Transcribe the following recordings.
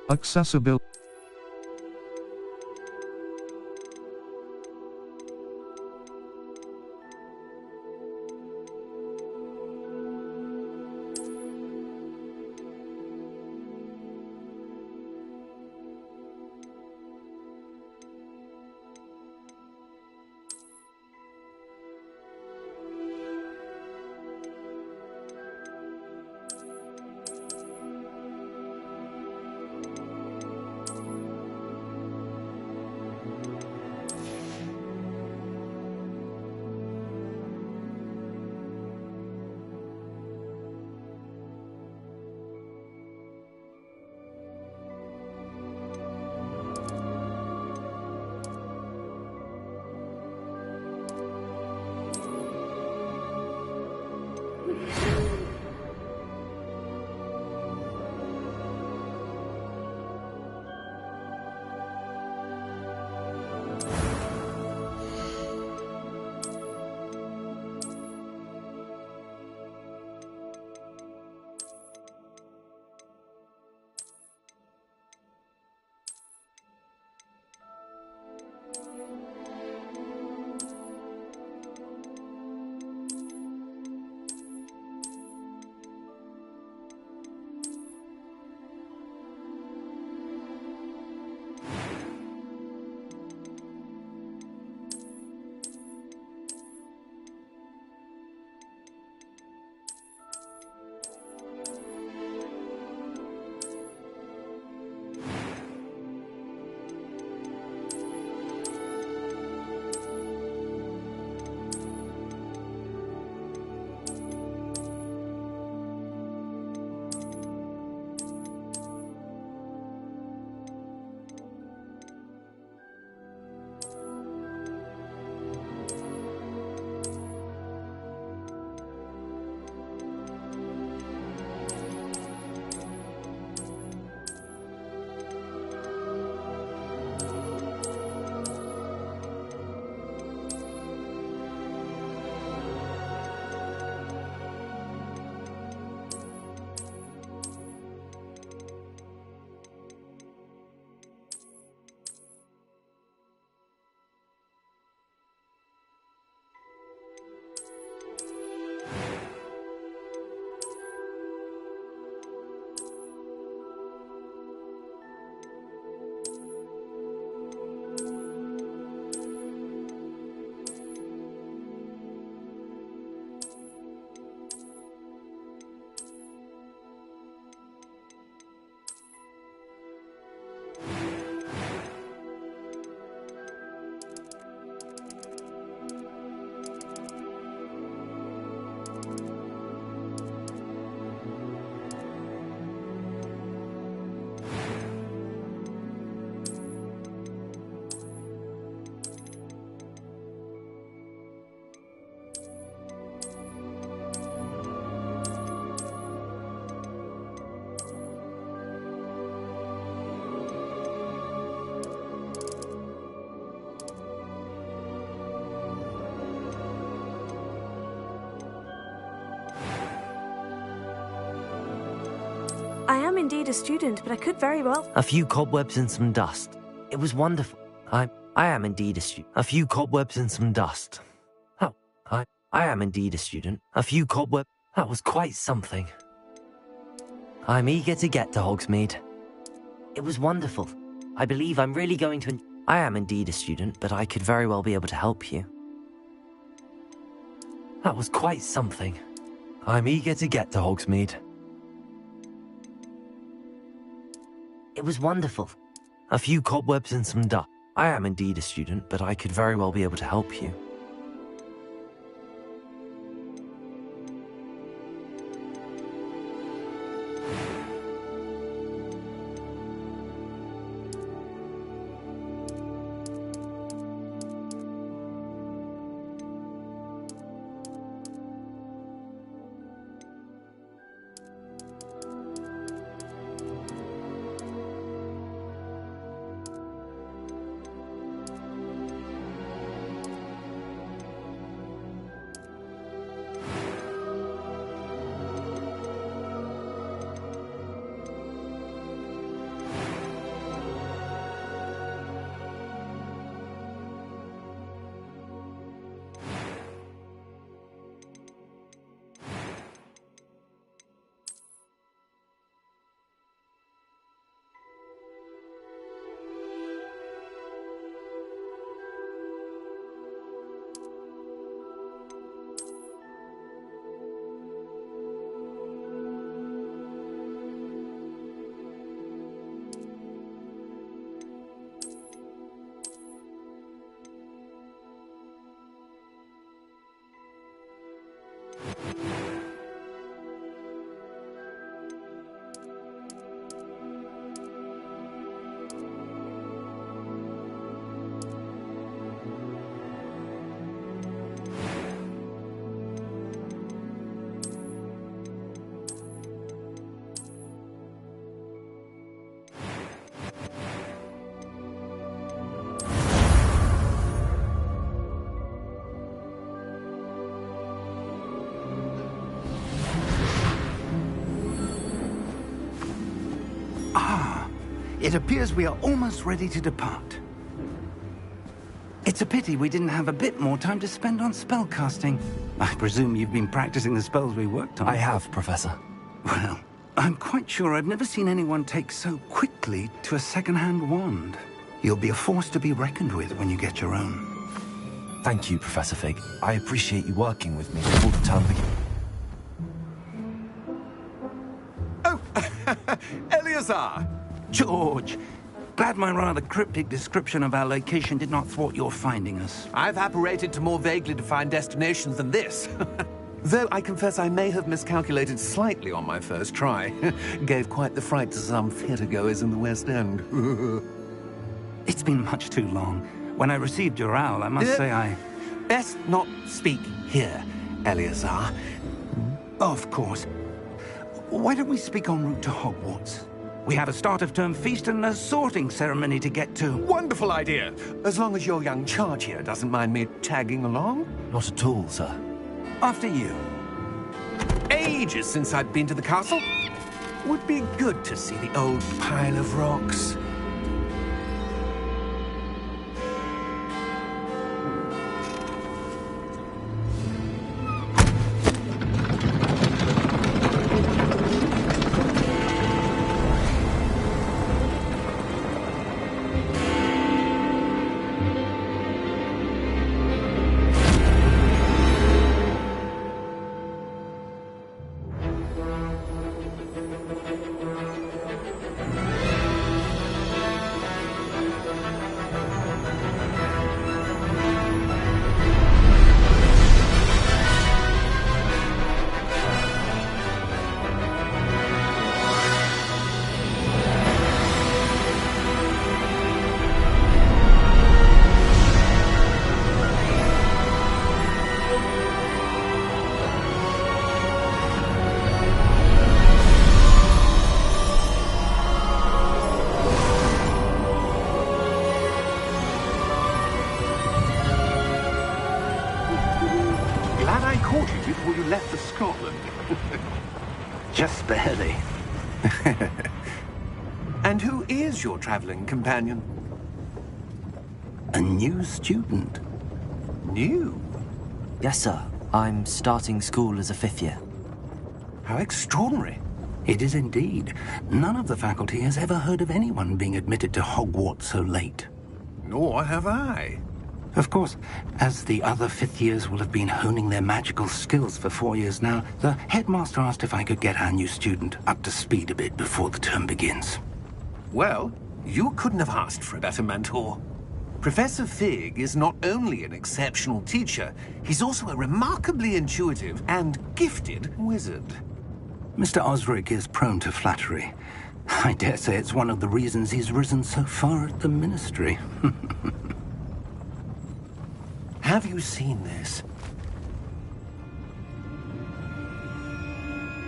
Accessibility. I am indeed a student, but I could very well. A few cobwebs and some dust. It was wonderful. I am indeed a student. A few cobwebs and some dust. Oh, I am indeed a student. A few cobwebs. That was quite something. I'm eager to get to Hogsmeade. It was wonderful. I believe I'm really going to... I am indeed a student, but I could very well be able to help you. That was quite something. I'm eager to get to Hogsmeade. It was wonderful. A few cobwebs and some dust. I am indeed a student, but I could very well be able to help you. It appears we are almost ready to depart. It's a pity we didn't have a bit more time to spend on spellcasting. I presume you've been practicing the spells we worked on. I have, Professor. Well, I'm quite sure I've never seen anyone take so quickly to a second-hand wand. You'll be a force to be reckoned with when you get your own. Thank you, Professor Fig. I appreciate you working with me before the term begins. Oh, Eleazar! George! Glad my rather cryptic description of our location did not thwart your finding us. I've apparated to more vaguely defined destinations than this. Though I confess I may have miscalculated slightly on my first try. Gave quite the fright to some theatre-goers in the West End. It's been much too long. When I received your owl, I must say I... Best not speak here, Eleazar. Of course. Why don't we speak en route to Hogwarts? We have a start-of-term feast and a sorting ceremony to get to. Wonderful idea! As long as your young charge here doesn't mind me tagging along. Not at all, sir. After you. Ages since I'd been to the castle. Would be good to see the old pile of rocks. Before you left for Scotland. Just barely. And who is your traveling companion? A new student. New? Yes, sir. I'm starting school as a 5th year. How extraordinary. It is indeed. None of the faculty has ever heard of anyone being admitted to Hogwarts so late. Nor have I. Of course, as the other 5th years will have been honing their magical skills for 4 years now, the headmaster asked if I could get our new student up to speed a bit before the term begins. Well, you couldn't have asked for a better mentor. Professor Fig is not only an exceptional teacher, he's also a remarkably intuitive and gifted wizard. Mr. Osric is prone to flattery. I dare say it's one of the reasons he's risen so far at the ministry. Have you seen this?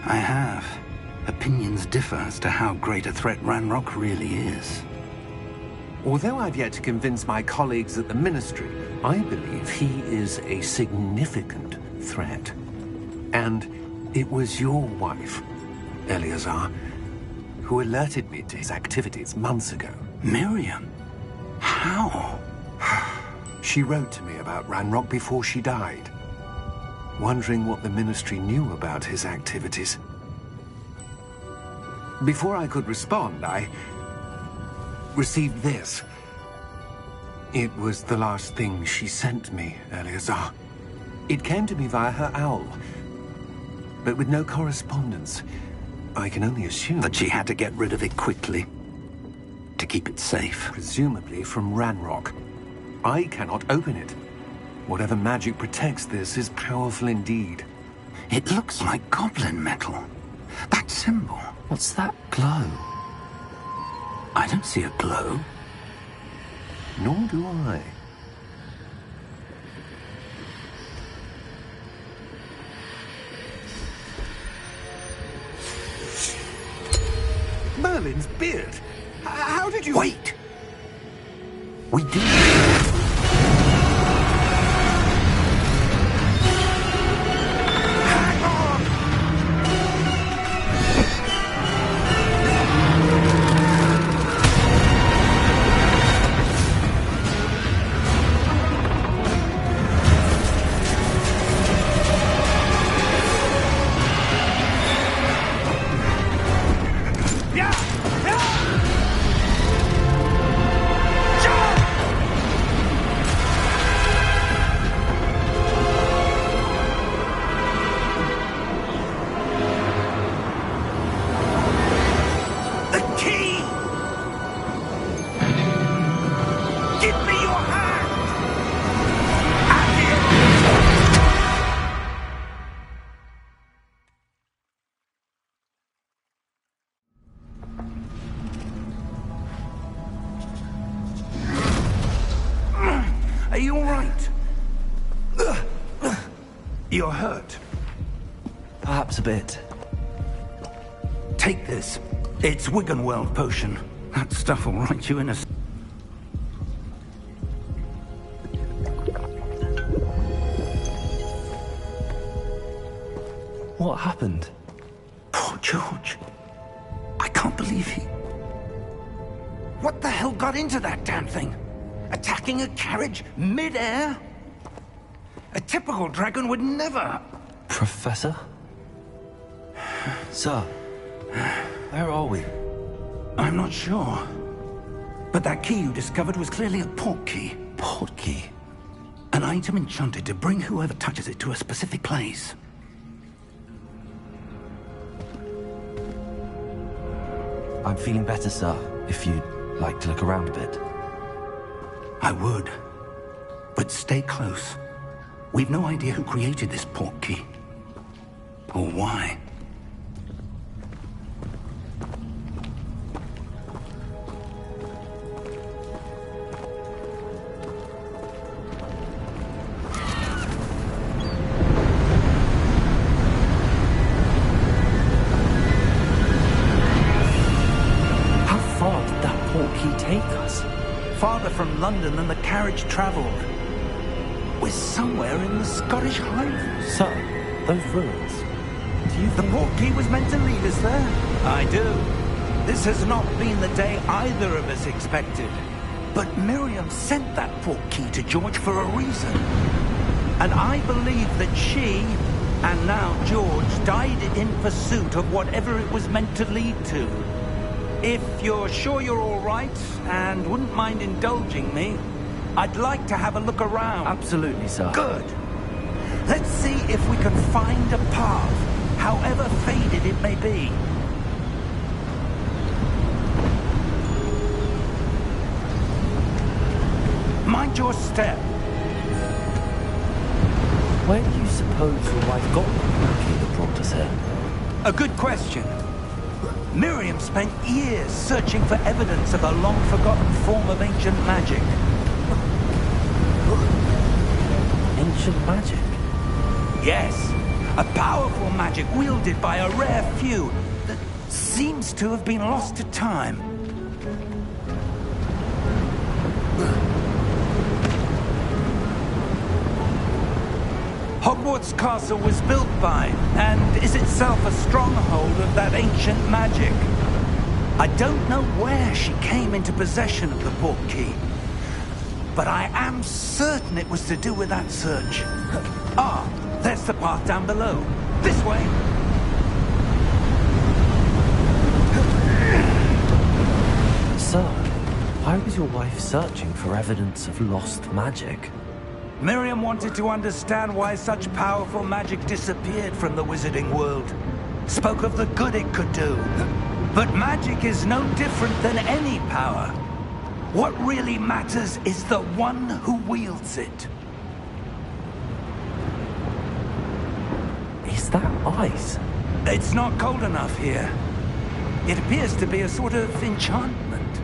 I have. Opinions differ as to how great a threat Ranrock really is. Although I've yet to convince my colleagues at the Ministry, I believe he is a significant threat. And it was your wife, Eleazar, who alerted me to his activities months ago. Miriam? How? She wrote to me about Ranrock before she died, wondering what the Ministry knew about his activities. Before I could respond, I received this. It was the last thing she sent me, Eleazar. It came to me via her owl, but with no correspondence. I can only assume That she had to get rid of it quickly, to keep it safe. presumably from Ranrock. I cannot open it. Whatever magic protects this is powerful indeed. It looks like goblin metal. That symbol. What's that glow? I don't see a glow. Nor do I. Merlin's beard. How did you... Wait! We did. Hang on! you all right? You're hurt. Perhaps a bit. Take this. It's Wiggenweld potion. That stuff will right you in a... What happened? Poor George. I can't believe he... What the hell got into that damn thing? Attacking a carriage mid-air? A typical dragon would never... Professor? Sir, where are we? I'm not sure. But that key you discovered was clearly a port key. Port key? An item enchanted to bring whoever touches it to a specific place. I'm feeling better, sir, if you'd like to look around a bit. I would. But stay close. We've no idea who created this port key. Or why. Farther from London than the carriage travelled. We're somewhere in the Scottish Highlands. Sir, those ruins. Do you The think... port key was meant to lead us there? I do. This has not been the day either of us expected. But Miriam sent that port key to George for a reason. And I believe that she, and now George, died in pursuit of whatever it was meant to lead to. If you're sure you're all right, and wouldn't mind indulging me, I'd like to have a look around. Absolutely, sir. Good. Let's see if we can find a path, however faded it may be. Mind your step. Where do you suppose your wife got the port key that brought us here? A good question. Miriam spent years searching for evidence of a long-forgotten form of ancient magic. Ancient magic? Yes, a powerful magic wielded by a rare few that seems to have been lost to time. Hogwarts Castle was built by, and is itself a stronghold of that ancient magic. I don't know where she came into possession of the port key, but I am certain it was to do with that search. Ah, there's the path down below. This way. Sir, why was your wife searching for evidence of lost magic? Miriam wanted to understand why such powerful magic disappeared from the wizarding world. Spoke of the good it could do. But magic is no different than any power. What really matters is the one who wields it. Is that ice? It's not cold enough here. It appears to be a sort of enchantment.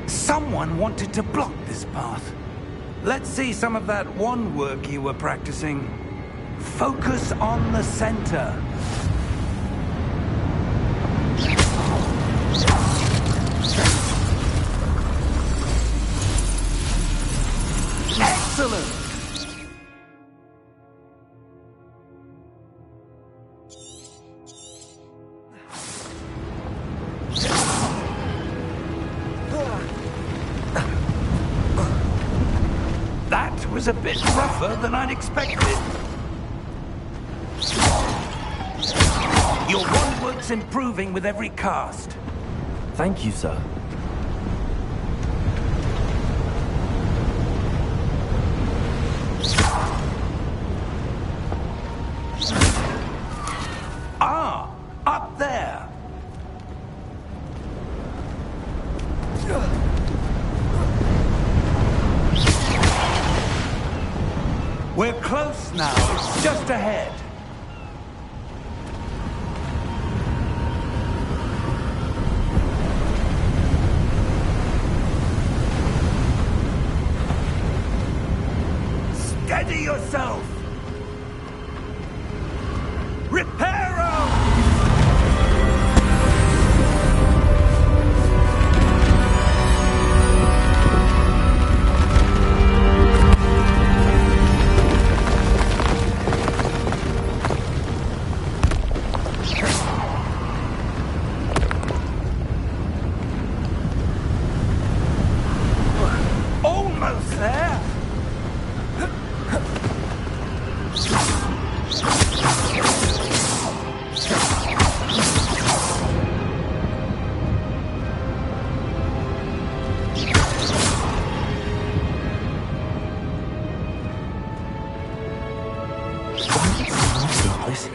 Someone wanted to block this path. Let's see some of that wand work you were practicing. Focus on the center. Excellent! That was a bit rougher than I'd expected. Your wand work's improving with every cast. Thank you, sir. Ah, up there. We're close now. It's just ahead. Steady yourself! Reparo! Almost there!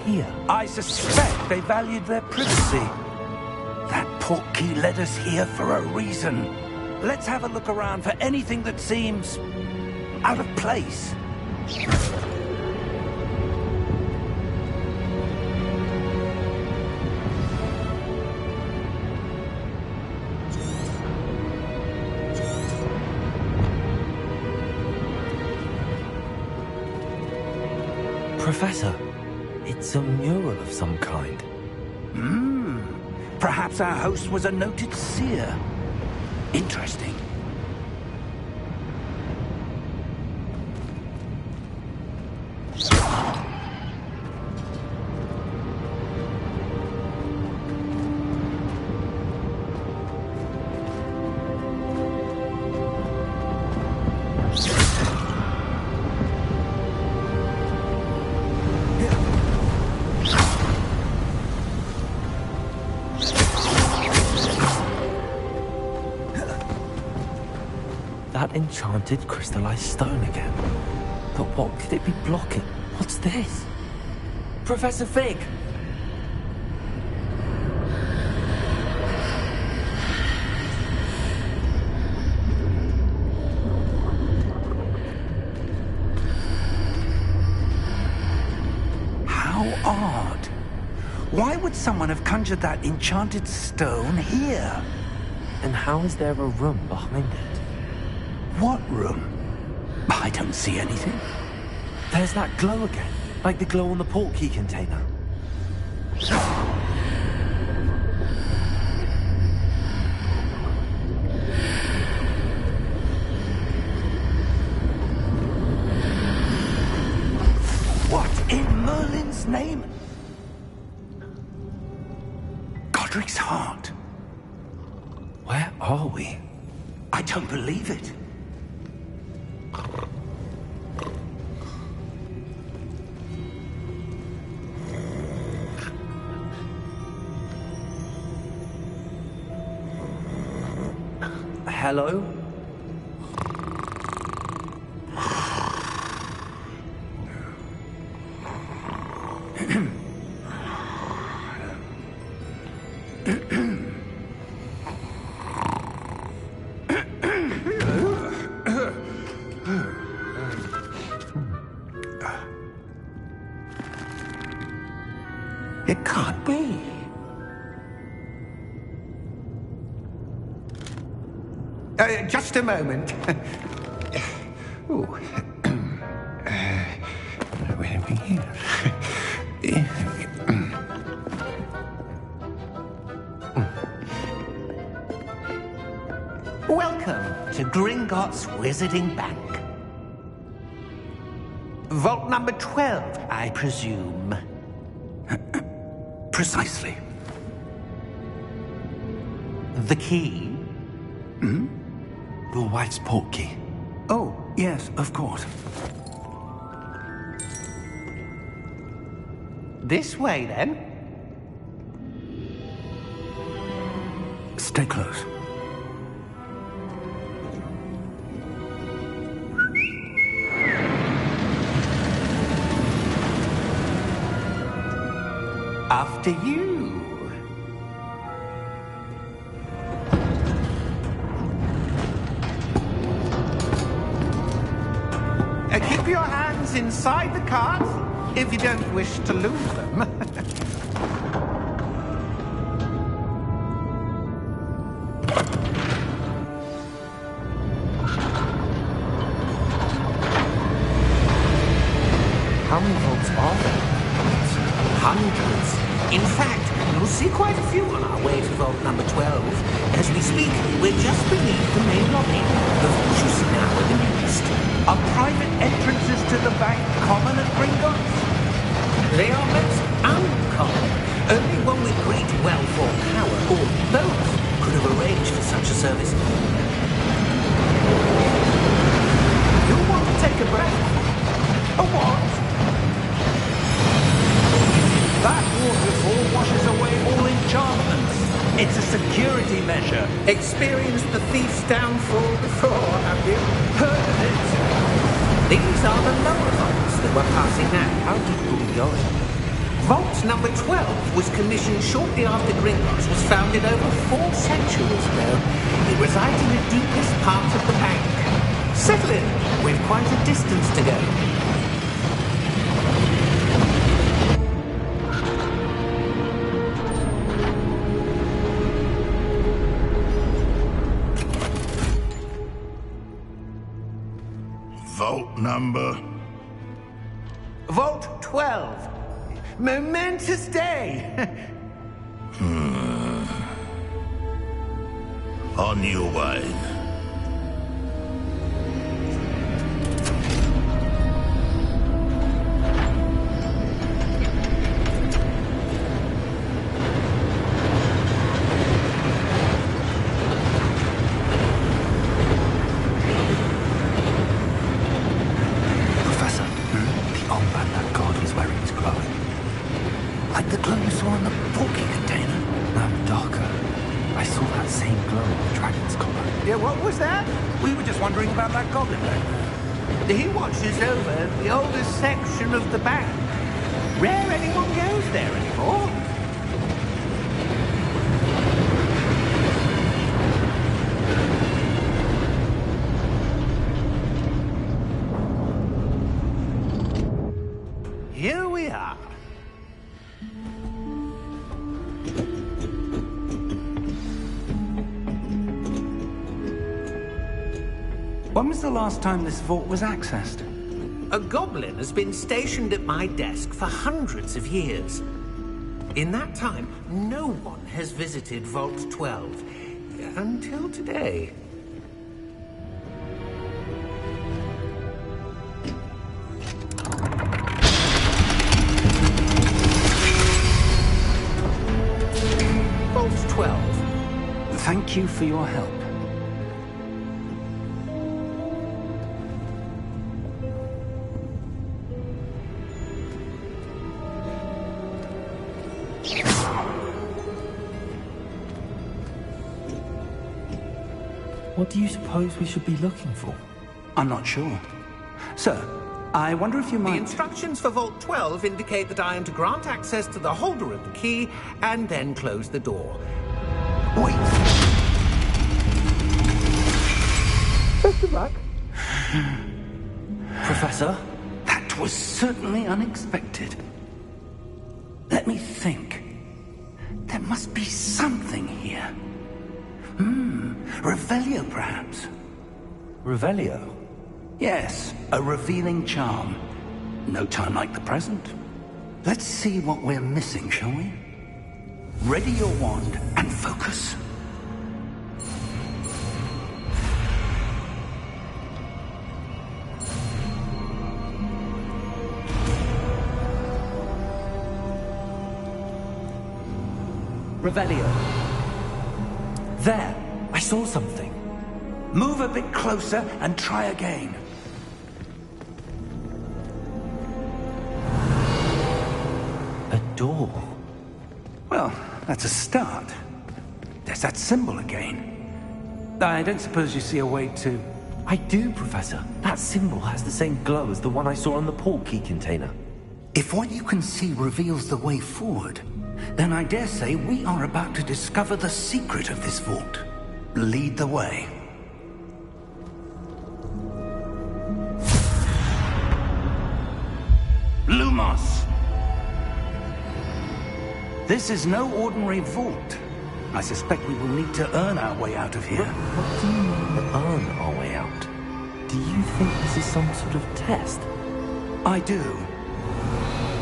Here. I suspect they valued their privacy. That portkey led us here for a reason. Let's have a look around for anything that seems out of place. Professor, it's a mural of some kind. Perhaps our host was a noted seer. Interesting. That enchanted crystallized stone again. But what could it be blocking? What's this? Professor Fig! How odd. Why would someone have conjured that enchanted stone here? And how is there a room behind it? What room? I don't see anything. There's that glow again, like the glow on the portkey container. What in Merlin's name? Godric's heart. Where are we? I don't believe it. Hello? It can't be. Just a moment. Ooh. Where are we here? Welcome to Gringotts Wizarding Bank. Vault number 12, I presume. Precisely. The key? Your wife's portkey. Oh, yes, of course. This way, then. Stay close. After you. Keep your hands inside the cart if you don't wish to lose them. Hundreds. In fact, you'll see quite a few on our way to vault number 12. As we speak, we're just beneath the main lobby. The vault you see now in the east. Are private entrances to the bank common at Gringotts? They are most uncommon. Only one with great wealth or power, or both, could have arranged for such a service. You'll want to take a breath. A what? That waterfall washes away all enchantments. It's a security measure. Experienced the thief's downfall before, have you? Heard of it? These are the lower vaults that we're passing now. How deep are we going? Vault number 12 was commissioned shortly after Gringotts was founded over 4 centuries ago. It resides in the deepest part of the bank. Settle in. We've quite a distance to go. Vault number? Vault 12. Momentous day. On your way. Professor, the old man that god was wearing is glowing. Like the glow you saw in the porky container. No, darker. I saw that same glow on the dragon's collar. Yeah, what was that? We were just wondering about that goblin back there. He watches over the oldest section of the bank. Rare anyone goes there anymore. Here we are. When was the last time this vault was accessed? A goblin has been stationed at my desk for hundreds of years. In that time, no one has visited Vault 12. Until today. Vault 12. Thank you for your help. What do you suppose we should be looking for? I'm not sure. Sir, I wonder if you The might... instructions for Vault 12 indicate that I am to grant access to the holder of the key and then close the door. Wait! Mr. Ruck? Professor? That was certainly unexpected. Let me think. There must be something here. Revelio, perhaps? Revelio? Yes, a revealing charm. No time like the present. Let's see what we're missing, shall we? Ready your wand and focus. Revelio. There! I saw something. Move a bit closer and try again. A door. Well, that's a start. There's that symbol again. I don't suppose you see a way to... I do, Professor. That symbol has the same glow as the one I saw on the portkey container. If what you can see reveals the way forward, then I dare say we are about to discover the secret of this vault. Lead the way. Lumos! This is no ordinary vault. I suspect we will need to earn our way out of here. What do you mean, earn our way out? Do you think this is some sort of test? I do.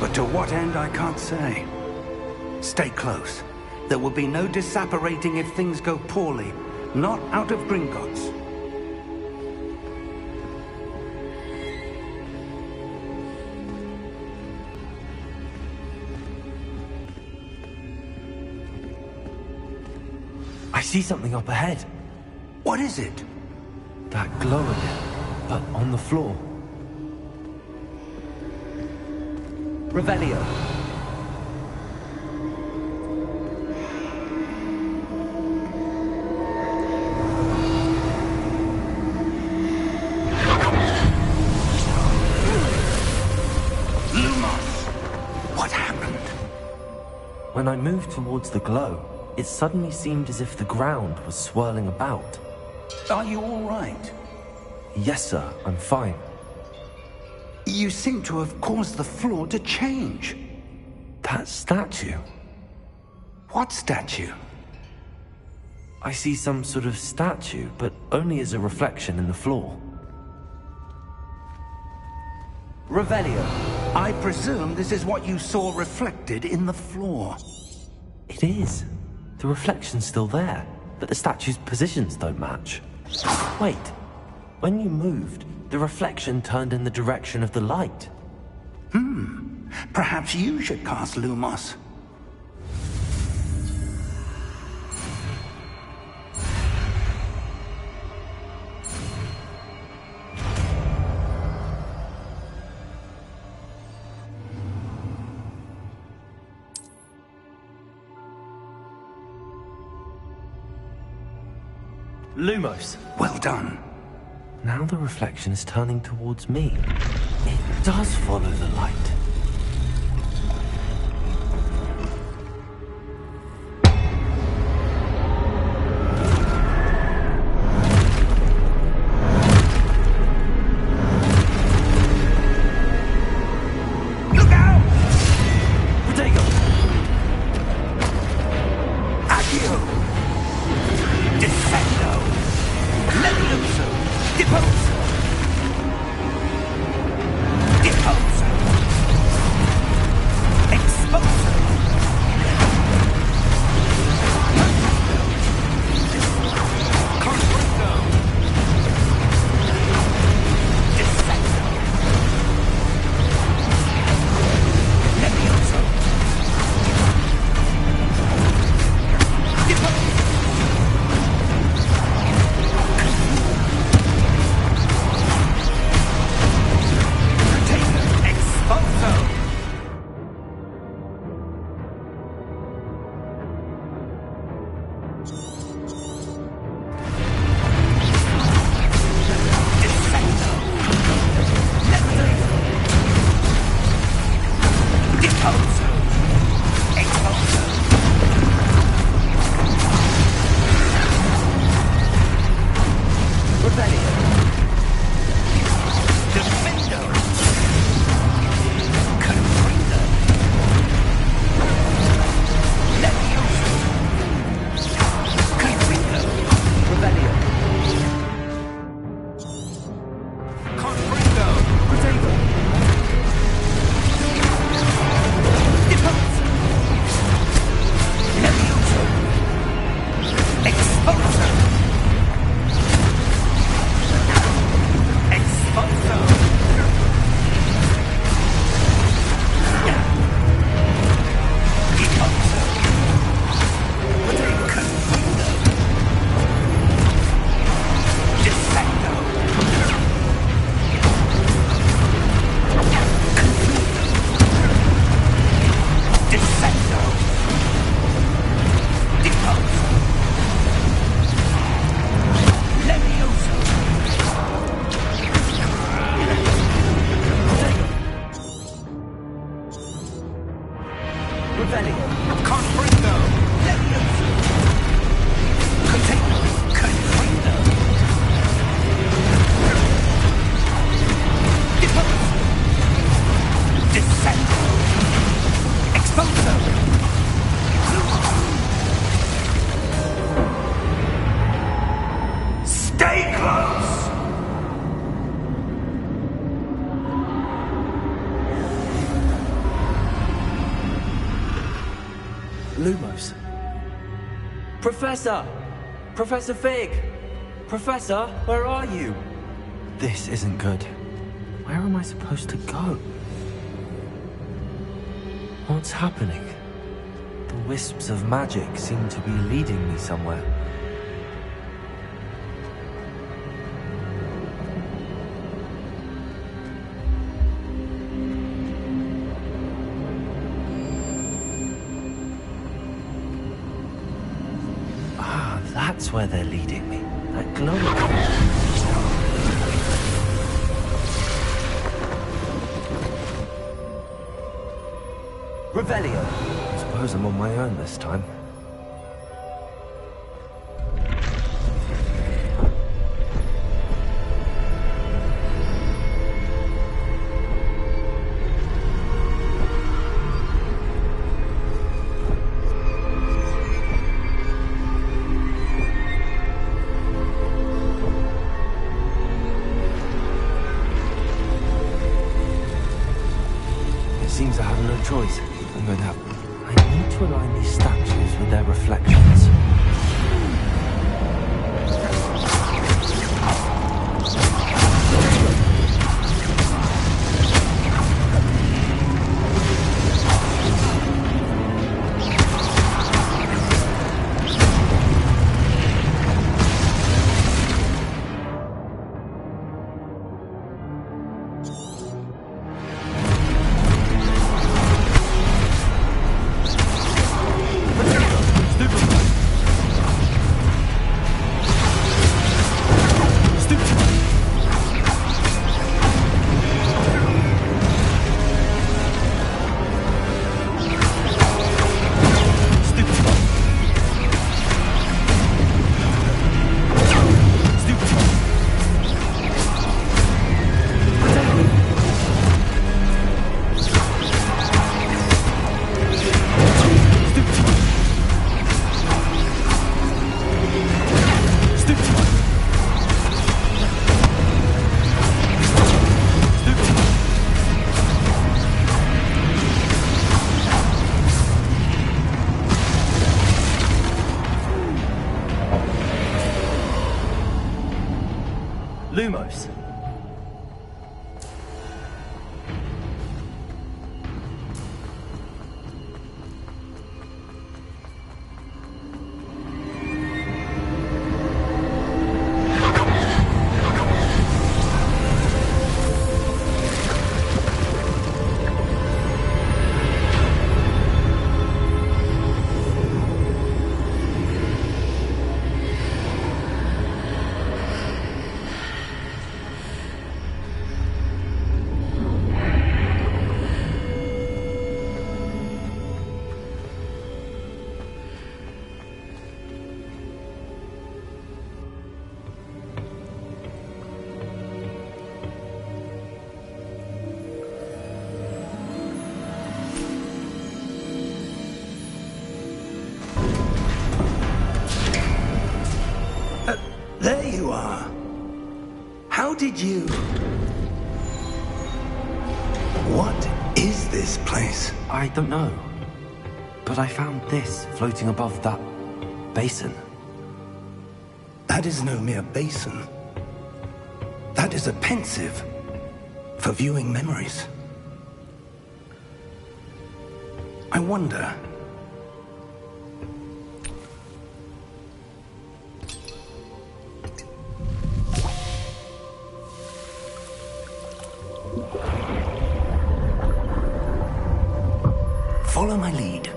But to what end, I can't say. Stay close. There will be no disapparating if things go poorly. Not out of Gringotts. I see something up ahead. What is it? That glow again, but on the floor. Revelio. What happened? When I moved towards the glow, it suddenly seemed as if the ground was swirling about. Are you all right? Yes, sir, I'm fine. You seem to have caused the floor to change. That statue? What statue? I see some sort of statue, but only as a reflection in the floor. Revelio. I presume this is what you saw reflected in the floor. It is. The reflection's still there, but the statue's positions don't match. Wait. When you moved, the reflection turned in the direction of the light. Perhaps you should cast Lumos. Lumos. Well done. Now the reflection is turning towards me. It does follow the light. Look out! Protego! Accio! Defendo! Levioso! Deposo! Deposo! Exposo! Confringo! Defendo! Levioso! Deposo! Professor! Professor Fig! Professor, where are you? This isn't good. Where am I supposed to go? What's happening? The wisps of magic seem to be leading me somewhere. Ah, that's where they're leading me. That glowing. Revelio. Suppose I'm on my own this time. It seems I have no choice. I'm going to have... I need to align these statues with their reflections. Lumos. There you are. How did you... What is this place? I don't know. But I found this floating above that basin. That is no mere basin. That is a pensive for viewing memories. I wonder... Follow my lead.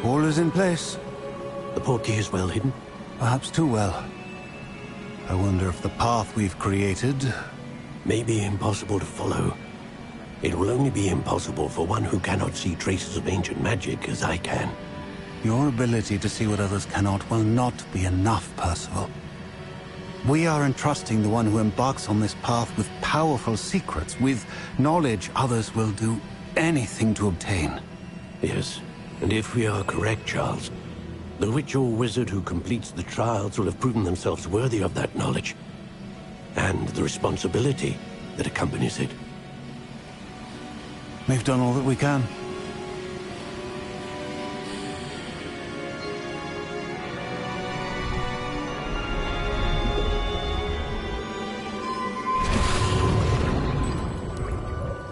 All is in place. The portkey is well hidden. Perhaps too well. I wonder if the path we've created... May be impossible to follow. It will only be impossible for one who cannot see traces of ancient magic as I can. Your ability to see what others cannot will not be enough, Percival. We are entrusting the one who embarks on this path with powerful secrets, with knowledge others will do anything to obtain. Yes, and if we are correct, Charles, the witch or wizard who completes the trials will have proven themselves worthy of that knowledge, and the responsibility that accompanies it. We've done all that we can.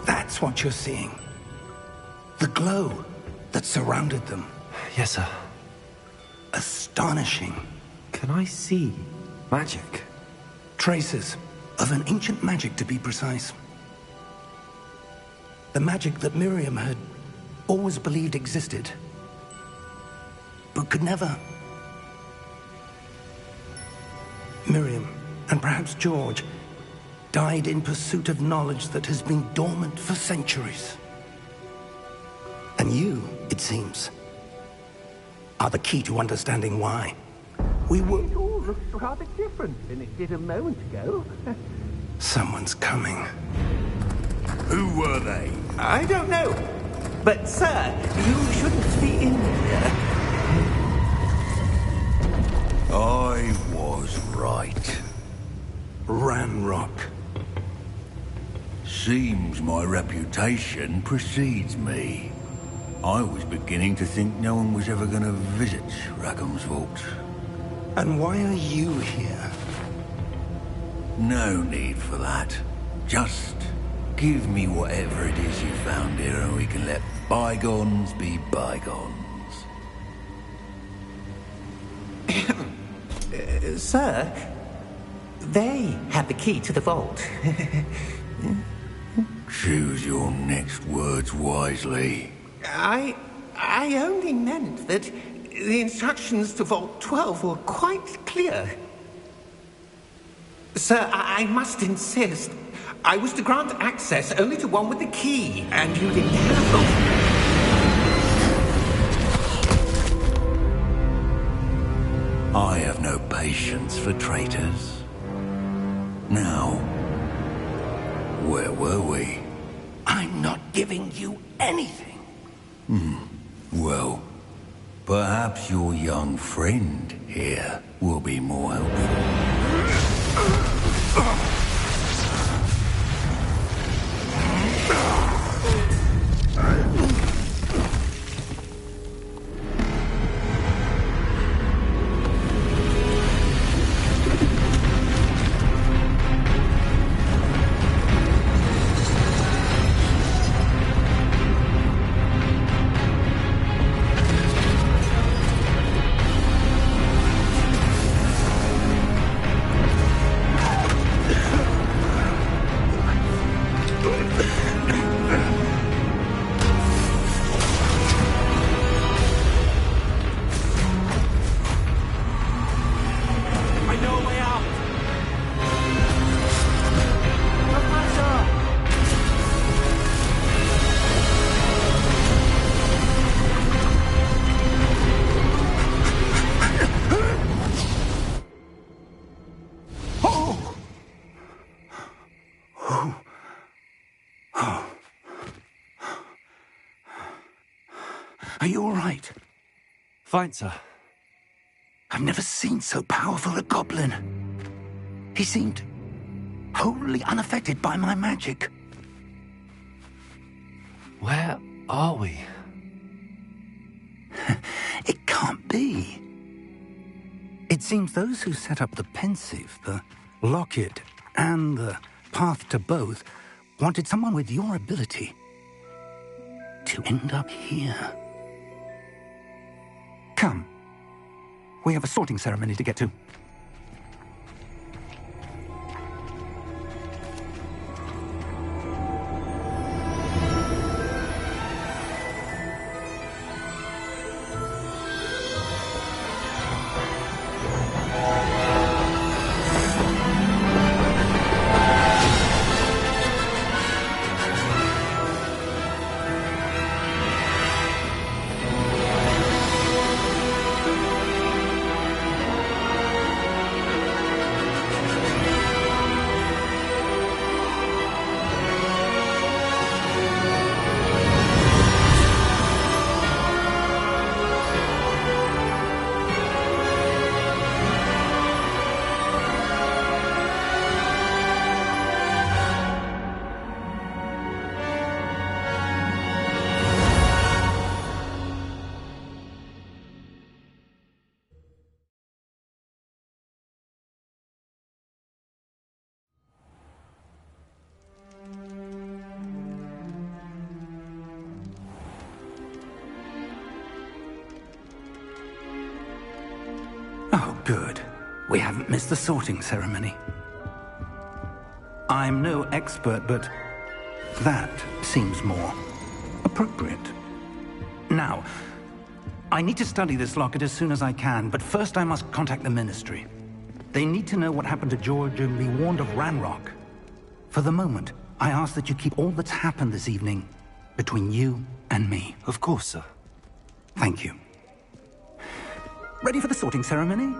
That's what you're seeing. The glow that surrounded them. Yes, sir. Astonishing. Can I see magic? Traces of an ancient magic, to be precise. The magic that Miriam had always believed existed, but could never. Miriam, and perhaps George, died in pursuit of knowledge that has been dormant for centuries. And you, it seems, are the key to understanding why. It all looks rather different than it did a moment ago. Someone's coming. Who were they? I don't know. But, sir, you shouldn't be in here. I was right. Ramrock. Seems my reputation precedes me. I was beginning to think no one was ever going to visit Rackham's vault. And why are you here? No need for that. Just give me whatever it is you found here and we can let bygones be bygones. Sir, they have the key to the vault. Choose your next words wisely. I only meant that the instructions to Vault 12 were quite clear. Sir, I must insist. I was to grant access only to one with the key, and you didn't have them. I have no patience for traitors. Now, where were we? I'm not giving you anything. Well, perhaps your young friend here will be more helpful. Are you all right? Fine, sir. I've never seen so powerful a goblin. He seemed wholly unaffected by my magic. Where are we? It can't be. It seems those who set up the pensive, the locket, and the path to both wanted someone with your ability to end up here. Come. We have a sorting ceremony to get to. Good. We haven't missed the sorting ceremony. I'm no expert, but that seems more appropriate. Now, I need to study this locket as soon as I can, but first I must contact the Ministry. They need to know what happened to George and be warned of Ranrock. For the moment, I ask that you keep all that's happened this evening between you and me. Of course, sir. Thank you. Ready for the sorting ceremony?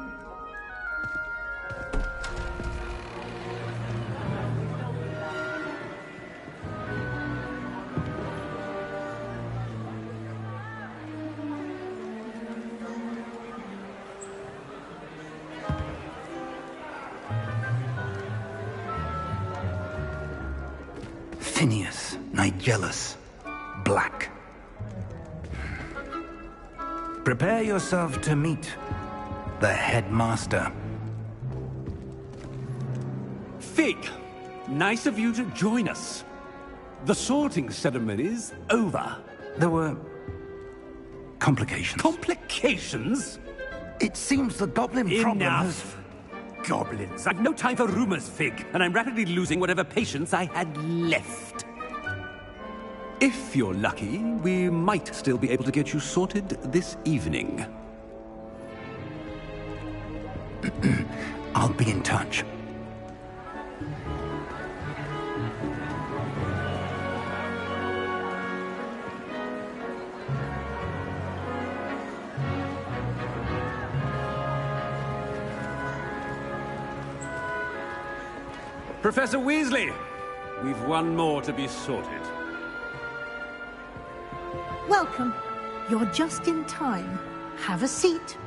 Phineas, Nigellus, Black. Prepare yourself to meet the headmaster. Fig, nice of you to join us. The sorting ceremony's over. There were complications. Complications? It seems the goblin problem has... Enough. Goblins. I've no time for rumors, Fig, and I'm rapidly losing whatever patience I had left. If you're lucky, we might still be able to get you sorted this evening. I'll be in touch. Professor Weasley, we've one more to be sorted. Welcome. You're just in time. Have a seat.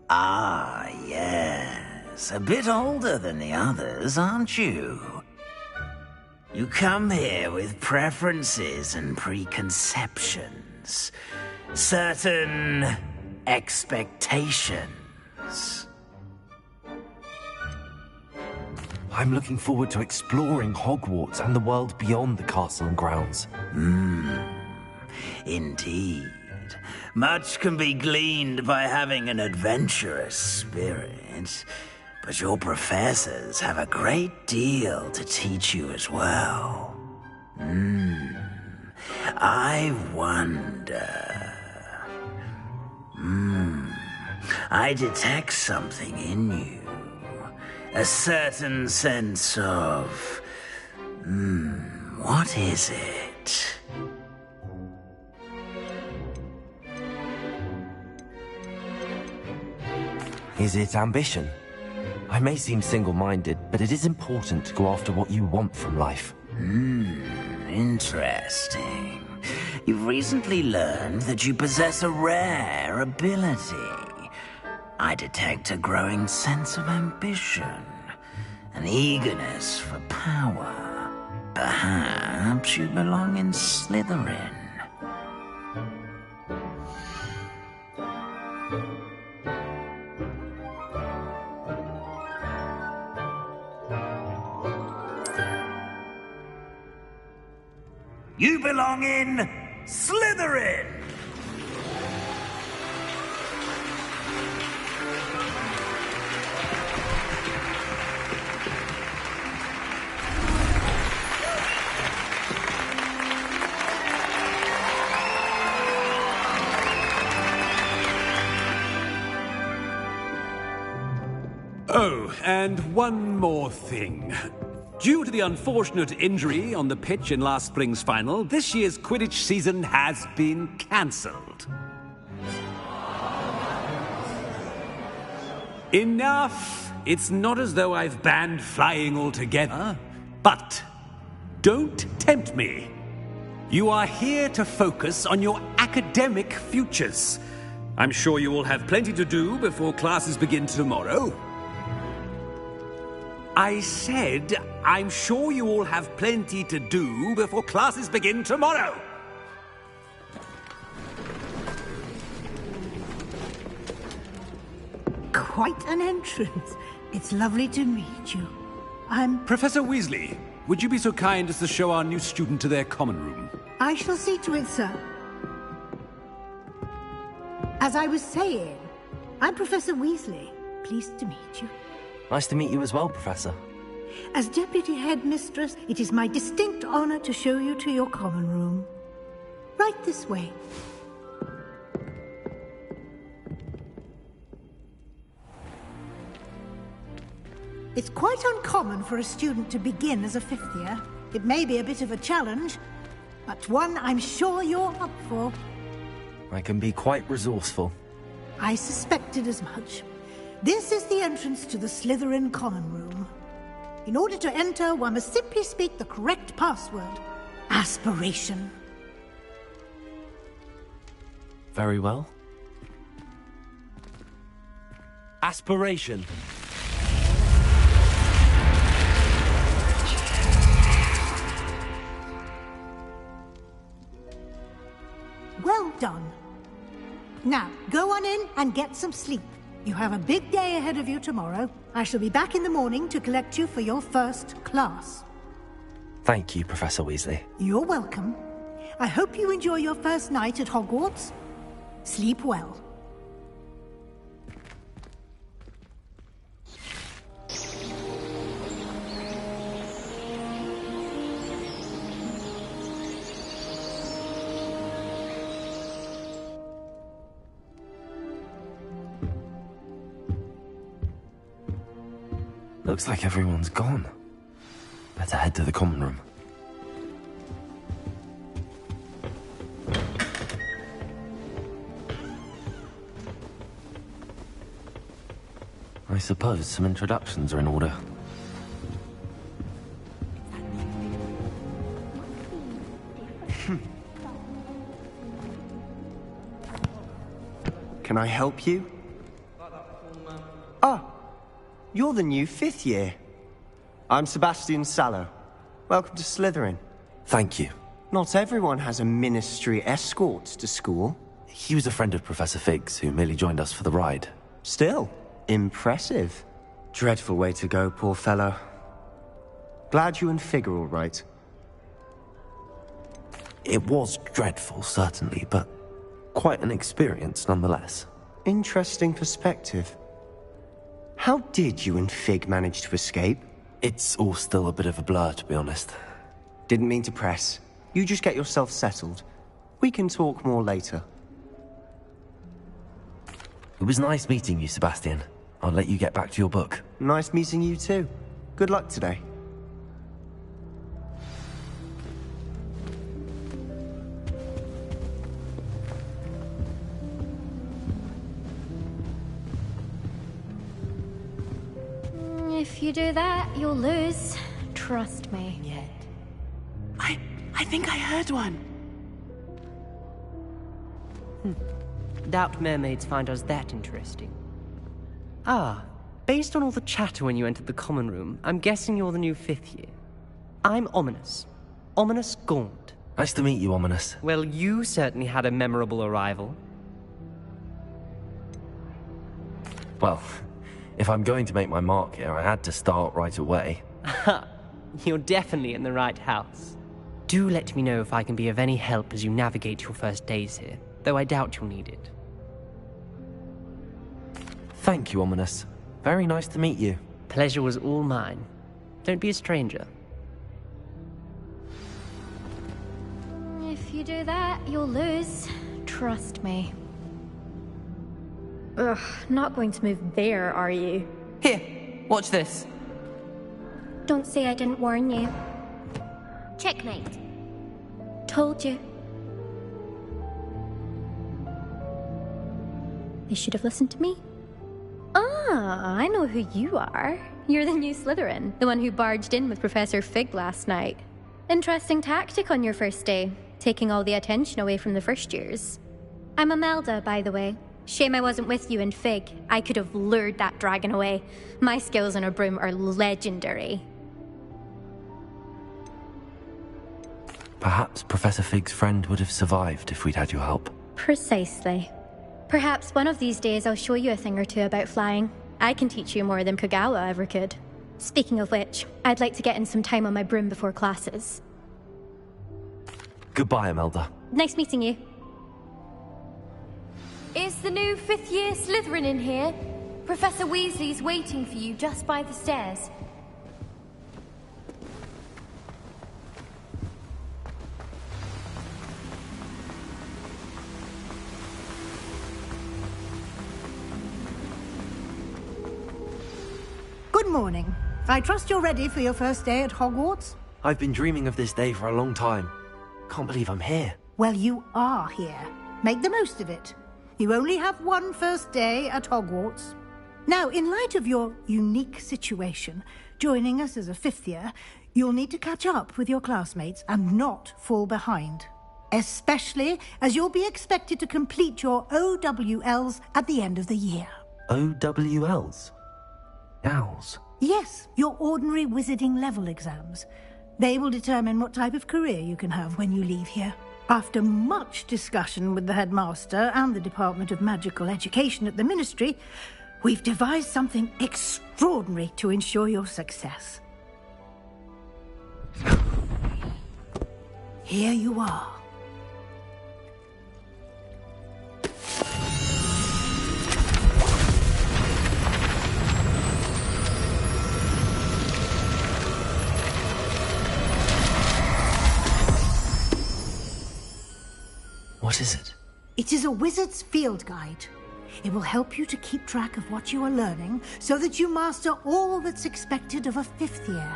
Ah, yes. A bit older than the others, aren't you? You come here with preferences and preconceptions. Certain expectations. I'm looking forward to exploring Hogwarts and the world beyond the castle and grounds. Indeed. Much can be gleaned by having an adventurous spirit, but your professors have a great deal to teach you as well. I wonder... I detect something in you. A certain sense of... what is it? Is it ambition? I may seem single-minded, but it is important to go after what you want from life. Interesting. You've recently learned that you possess a rare ability. I detect a growing sense of ambition, an eagerness for power. Perhaps you belong in Slytherin. You belong in Slytherin! Oh, and one more thing. Due to the unfortunate injury on the pitch in last spring's final, this year's Quidditch season has been cancelled. Enough! It's not as though I've banned flying altogether, but don't tempt me. You are here to focus on your academic futures. I'm sure you will have plenty to do before classes begin tomorrow. I said, I'm sure you all have plenty to do before classes begin tomorrow. Quite an entrance. It's lovely to meet you. I'm... Professor Weasley, would you be so kind as to show our new student to their common room? I shall see to it, sir. As I was saying, I'm Professor Weasley. Pleased to meet you. Nice to meet you as well, Professor. As Deputy Headmistress, it is my distinct honor to show you to your common room. Right this way. It's quite uncommon for a student to begin as a fifth year. It may be a bit of a challenge, but one I'm sure you're up for. I can be quite resourceful. I suspected as much. This is the entrance to the Slytherin common room. In order to enter, one must simply speak the correct password. Aspiration. Very well. Aspiration. Well done. Now, go on in and get some sleep. You have a big day ahead of you tomorrow. I shall be back in the morning to collect you for your first class. Thank you, Professor Weasley. You're welcome. I hope you enjoy your first night at Hogwarts. Sleep well. Looks like everyone's gone. Better head to the common room. I suppose some introductions are in order. Can I help you? Ah, you're the new fifth year. I'm Sebastian Sallow. Welcome to Slytherin. Thank you. Not everyone has a ministry escort to school. He was a friend of Professor Fig's who merely joined us for the ride. Still, impressive. Dreadful way to go, poor fellow. Glad you and Fig are all right. It was dreadful, certainly, but quite an experience nonetheless. Interesting perspective. How did you and Fig manage to escape? It's all still a bit of a blur, to be honest. Didn't mean to press. You just get yourself settled. We can talk more later. It was nice meeting you, Sebastian. I'll let you get back to your book. Nice meeting you too. Good luck today. If you do that, you'll lose. Trust me. Yet. I think I heard one. Doubt mermaids find us that interesting. Ah, based on all the chatter when you entered the common room, I'm guessing you're the new fifth year. I'm Ominous. Ominous Gaunt. Nice to meet you, Ominous. Well, you certainly had a memorable arrival. Well, if I'm going to make my mark here, I had to start right away. You're definitely in the right house. Do let me know if I can be of any help as you navigate your first days here, though I doubt you'll need it. Thank you, Ominous. Very nice to meet you. Pleasure was all mine. Don't be a stranger. If you do that, you'll lose. Trust me. Ugh, not going to move there, are you? Here, watch this. Don't say I didn't warn you. Checkmate. Told you. They should have listened to me. Ah, I know who you are. You're the new Slytherin, the one who barged in with Professor Fig last night. Interesting tactic on your first day, taking all the attention away from the first years. I'm Imelda, by the way. Shame I wasn't with you in Fig. I could have lured that dragon away. My skills on a broom are legendary. Perhaps Professor Fig's friend would have survived if we'd had your help. Precisely. Perhaps one of these days I'll show you a thing or two about flying. I can teach you more than Kagawa ever could. Speaking of which, I'd like to get in some time on my broom before classes. Goodbye, Imelda. Nice meeting you. Is the new fifth-year Slytherin in here? Professor Weasley's waiting for you just by the stairs. Good morning. I trust you're ready for your first day at Hogwarts? I've been dreaming of this day for a long time. Can't believe I'm here. Well, you are here. Make the most of it. You only have one first day at Hogwarts. Now, in light of your unique situation, joining us as a fifth year, you'll need to catch up with your classmates and not fall behind. Especially as you'll be expected to complete your OWLs at the end of the year. OWLs? Owls? Yes, your ordinary wizarding level exams. They will determine what type of career you can have when you leave here. After much discussion with the headmaster and the Department of Magical Education at the Ministry, we've devised something extraordinary to ensure your success. Here you are. What is it? It is a wizard's field guide. It will help you to keep track of what you are learning so that you master all that's expected of a fifth year.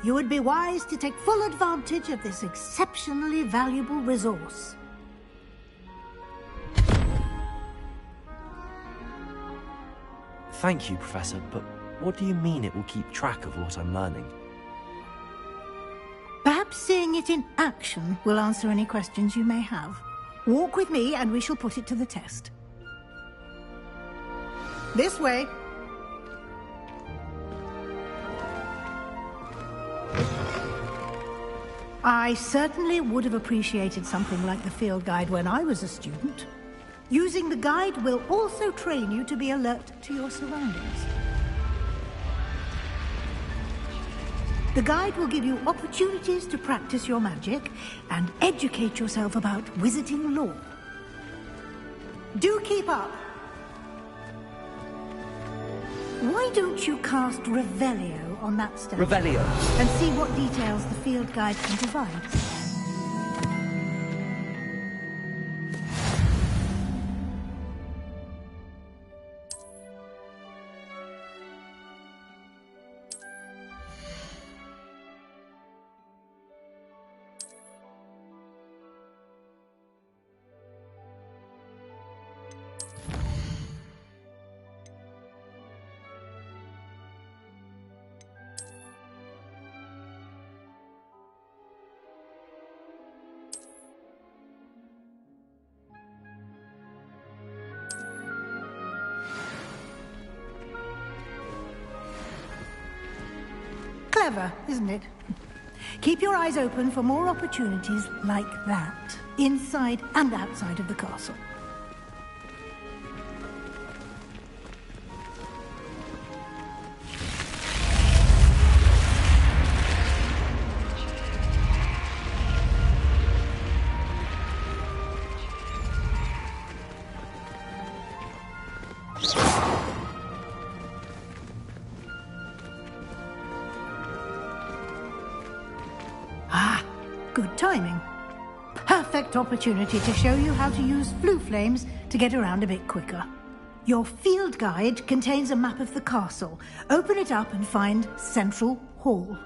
You would be wise to take full advantage of this exceptionally valuable resource. Thank you, Professor, but what do you mean it will keep track of what I'm learning? Perhaps seeing it in action will answer any questions you may have. Walk with me and we shall put it to the test. This way. I certainly would have appreciated something like the field guide when I was a student. Using the guide will also train you to be alert to your surroundings. The guide will give you opportunities to practice your magic and educate yourself about wizarding lore. Do keep up. Why don't you cast Revelio on that stone? Revelio. And see what details the field guide can provide. Clever, isn't it? Keep your eyes open for more opportunities like that, inside and outside of the castle. Good timing. Perfect opportunity to show you how to use flue flames to get around a bit quicker. Your field guide contains a map of the castle. Open it up and find Central Hall.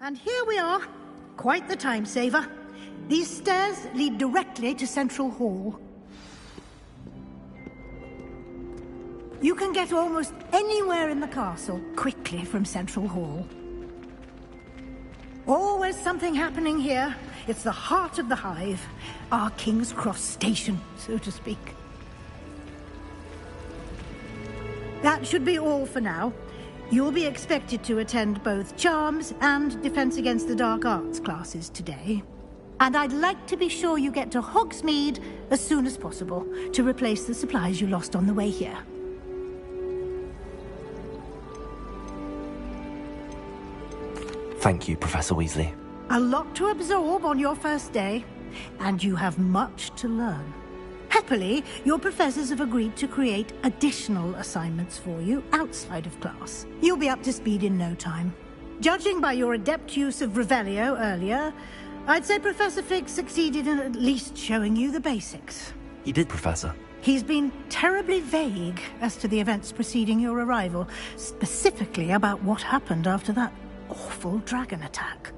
And here we are. Quite the time saver. These stairs lead directly to Central Hall. You can get almost anywhere in the castle quickly from Central Hall. Always something happening here. It's the heart of the Hive. Our King's Cross station, so to speak. That should be all for now. You'll be expected to attend both Charms and Defense Against the Dark Arts classes today. And I'd like to be sure you get to Hogsmeade as soon as possible to replace the supplies you lost on the way here. Thank you, Professor Weasley. A lot to absorb on your first day, and you have much to learn. Happily, your professors have agreed to create additional assignments for you outside of class. You'll be up to speed in no time. Judging by your adept use of Revelio earlier, I'd say Professor Fig succeeded in at least showing you the basics. He did, Professor. He's been terribly vague as to the events preceding your arrival, specifically about what happened after that awful dragon attack.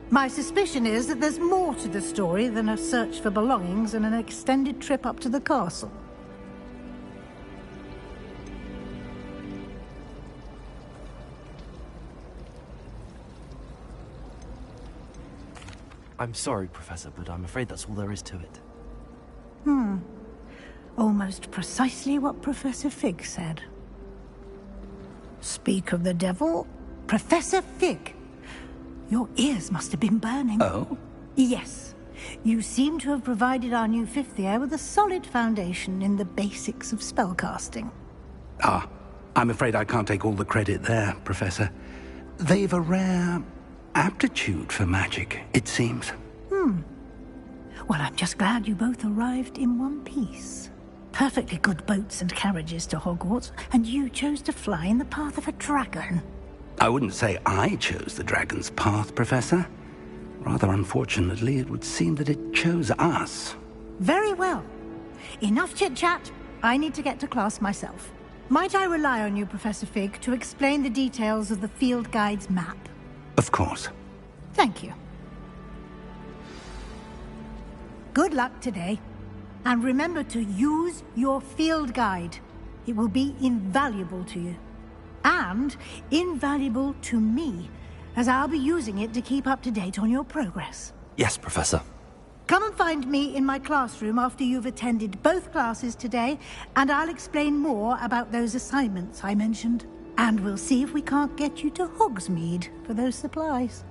My suspicion is that there's more to the story than a search for belongings and an extended trip up to the castle. I'm sorry, Professor, but I'm afraid that's all there is to it. Almost precisely what Professor Fig said. Speak of the devil, Professor Fig. Your ears must have been burning. Oh? Yes. You seem to have provided our new fifth year with a solid foundation in the basics of spellcasting. Ah, I'm afraid I can't take all the credit there, Professor. They've a rare aptitude for magic, it seems. Well, I'm just glad you both arrived in one piece. Perfectly good boats and carriages to Hogwarts, and you chose to fly in the path of a dragon. I wouldn't say I chose the dragon's path, Professor. Rather unfortunately, it would seem that it chose us. Very well. Enough chit-chat. I need to get to class myself. Might I rely on you, Professor Fig, to explain the details of the field guide's map? Of course. Thank you. Good luck today. And remember to use your field guide. It will be invaluable to you. And invaluable to me, as I'll be using it to keep up to date on your progress. Yes, Professor. Come and find me in my classroom after you've attended both classes today, and I'll explain more about those assignments I mentioned. And we'll see if we can't get you to Hogsmeade for those supplies.